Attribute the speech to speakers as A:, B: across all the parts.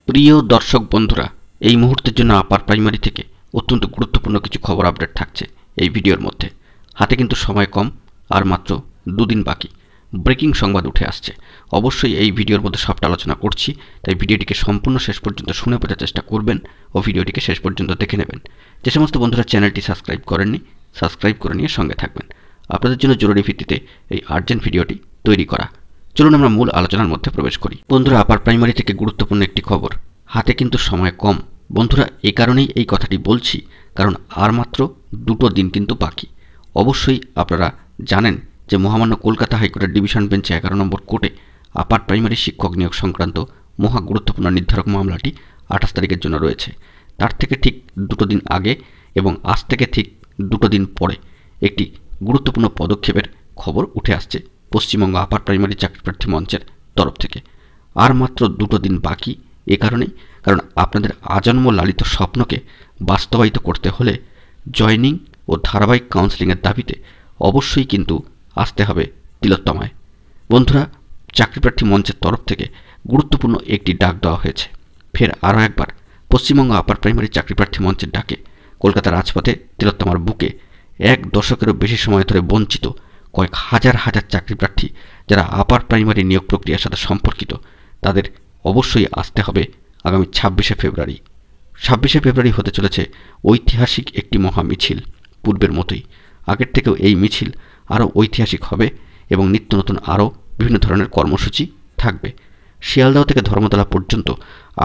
A: প্রিয় দর্শক বন্ধুরা, এই মুহূর্তের জন্য আপার প্রাইমারি থেকে অত্যন্ত গুরুত্বপূর্ণ কিছু খবর আপডেট থাকছে এই ভিডিওর মধ্যে। হাতে কিন্তু সময় কম, আর মাত্র দুদিন বাকি। ব্রেকিং সংবাদ উঠে আসছে। অবশ্যই এই ভিডিওর মধ্যে সবটা আলোচনা করছি, তাই ভিডিওটিকে সম্পূর্ণ শেষ পর্যন্ত শুনে বোঝার চেষ্টা করবেন ও ভিডিওটিকে শেষ পর্যন্ত দেখে নেবেন। যে সমস্ত বন্ধুরা চ্যানেলটি সাবস্ক্রাইব করেননি, সাবস্ক্রাইব করে নিয়ে সঙ্গে থাকবেন। আপনাদের জন্য জরুরি ভিত্তিতে এই আর্জেন্ট ভিডিওটি তৈরি করা। চলুন আমরা মূল আলোচনার মধ্যে প্রবেশ করি। বন্ধুরা, আপার প্রাইমারি থেকে গুরুত্বপূর্ণ একটি খবর। হাতে কিন্তু সময় কম। বন্ধুরা, এই কারণেই এই কথাটি বলছি, কারণ আর মাত্র 2 দিন কিন্তু বাকি। অবশ্যই আপনারা জানেন যে মহামান্য কলকাতা হাইকোর্টের ডিভিশন বেঞ্চে 11 নম্বর কোর্টে আপার প্রাইমারি শিক্ষক নিয়োগ সংক্রান্ত মহা গুরুত্বপূর্ণ নির্ধারক মামলাটি 28 তারিখের জন্য রয়েছে। তার থেকে ঠিক 2 দিন আগে এবং আজ থেকে ঠিক 2 দিন পরে একটি গুরুত্বপূর্ণ পদক্ষেপের খবর উঠে আসছে পশ্চিমবঙ্গ আপার প্রাইমারি চাকরিপ্রার্থী মঞ্চের তরফ থেকে। আর মাত্র 2 দিন বাকি। এ কারণেই, কারণ আপনাদের আজন্ম লালিত স্বপ্নকে বাস্তবায়িত করতে হলে জয়নিং ও ধারাবাহিক কাউন্সেলিংয়ের দাবিতে অবশ্যই কিন্তু আসতে হবে তিলোত্তমায়। বন্ধুরা, চাকরিপ্রার্থী মঞ্চের তরফ থেকে গুরুত্বপূর্ণ একটি ডাক দেওয়া হয়েছে। ফের আরও একবার পশ্চিমবঙ্গ আপার প্রাইমারি চাকরিপ্রার্থী মঞ্চের ডাকে কলকাতার রাজপথে তিলোত্তমার বুকে 1 দশকেরও বেশি সময় ধরে বঞ্চিত কয়েক হাজার হাজার চাকরিপ্রার্থী যারা আপার প্রাইমারি নিয়োগ প্রক্রিয়ার সাথে সম্পর্কিত, তাদের অবশ্যই আসতে হবে আগামী 26শে ফেব্রুয়ারি। 26শে ফেব্রুয়ারি হতে চলেছে ঐতিহাসিক একটি মহা মিছিল। পূর্বের মতোই আগের থেকেও এই মিছিল আরও ঐতিহাসিক হবে এবং নিত্য নতুন আরও বিভিন্ন ধরনের কর্মসূচি থাকবে। শিয়ালদহ থেকে ধর্মতলা পর্যন্ত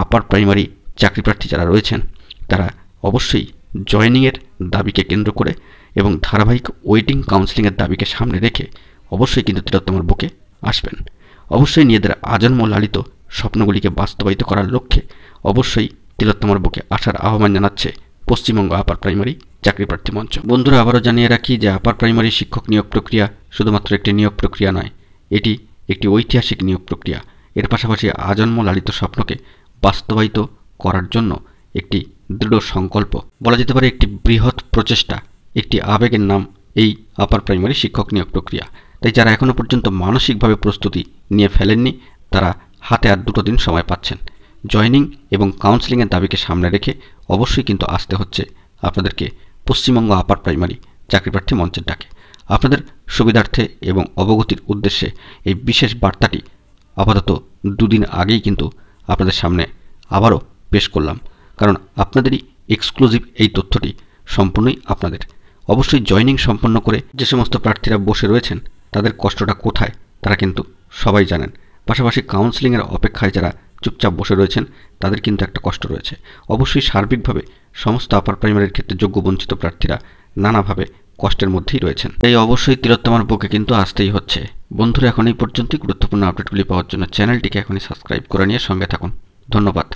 A: আপার প্রাইমারি চাকরিপ্রার্থী যারা রয়েছেন, তারা অবশ্যই জয়েনিংয়ের দাবিকে কেন্দ্র করে এবং ধারাবাহিক ওয়েটিং কাউন্সেলিংয়ের দাবিকে সামনে রেখে অবশ্যই কিন্তু তিলোত্তমার বুকে আসবেন। অবশ্যই নিজেদের আজন্ম লালিত স্বপ্নগুলিকে বাস্তবায়িত করার লক্ষ্যে অবশ্যই তিলোত্তমার বুকে আসার আহ্বান জানাচ্ছে পশ্চিমবঙ্গ আপার প্রাইমারি চাকরিপ্রার্থী মঞ্চ। বন্ধুরা, আবারও জানিয়ে রাখি যে আপার প্রাইমারি শিক্ষক নিয়োগ প্রক্রিয়া শুধুমাত্র একটি নিয়োগ প্রক্রিয়া নয়, এটি একটি ঐতিহাসিক নিয়োগ প্রক্রিয়া। এর পাশাপাশি আজন্ম লালিত স্বপ্নকে বাস্তবায়িত করার জন্য একটি দৃঢ় সংকল্প, বলা যেতে পারে একটি বৃহৎ প্রচেষ্টা, একটি আবেগের নাম এই আপার প্রাইমারি শিক্ষক নিয়োগ প্রক্রিয়া। তাই যারা এখনও পর্যন্ত মানসিকভাবে প্রস্তুতি নিয়ে ফেলেননি, তারা হাতে আর 2 দিন সময় পাচ্ছেন। জয়নিং এবং কাউন্সেলিংয়ের দাবিকে সামনে রেখে অবশ্যই কিন্তু আসতে হচ্ছে আপনাদেরকে পশ্চিমবঙ্গ আপার প্রাইমারি চাকরিপ্রার্থী মঞ্চের ডাকে। আপনাদের সুবিধার্থে এবং অবগতির উদ্দেশ্যে এই বিশেষ বার্তাটি আপাতত 2 দিন আগেই কিন্তু আপনাদের সামনে আবারও পেশ করলাম, কারণ আপনাদেরই এক্সক্লুসিভ এই তথ্যটি সম্পূর্ণই আপনাদের। অবশ্যই জয়নিং সম্পন্ন করে যে সমস্ত প্রার্থীরা বসে রয়েছেন, তাদের কষ্টটা কোথায় তারা কিন্তু সবাই জানেন। পাশাপাশি কাউন্সেলিংয়ের অপেক্ষায় যারা চুপচাপ বসে রয়েছেন, তাদের কিন্তু একটা কষ্ট রয়েছে। অবশ্যই সার্বিকভাবে সমস্ত আপার প্রাইমারির ক্ষেত্রে যোগ্য বঞ্চিত প্রার্থীরা নানাভাবে কষ্টের মধ্যেই রয়েছেন। তাই অবশ্যই তিলোত্তমার বুকে কিন্তু আসতেই হচ্ছে। বন্ধুরা, এখন এই পর্যন্তই। গুরুত্বপূর্ণ আপডেটগুলি পাওয়ার জন্য চ্যানেলটিকে এখনই সাবস্ক্রাইব করে নিয়ে সঙ্গে থাকুন। ধন্যবাদ।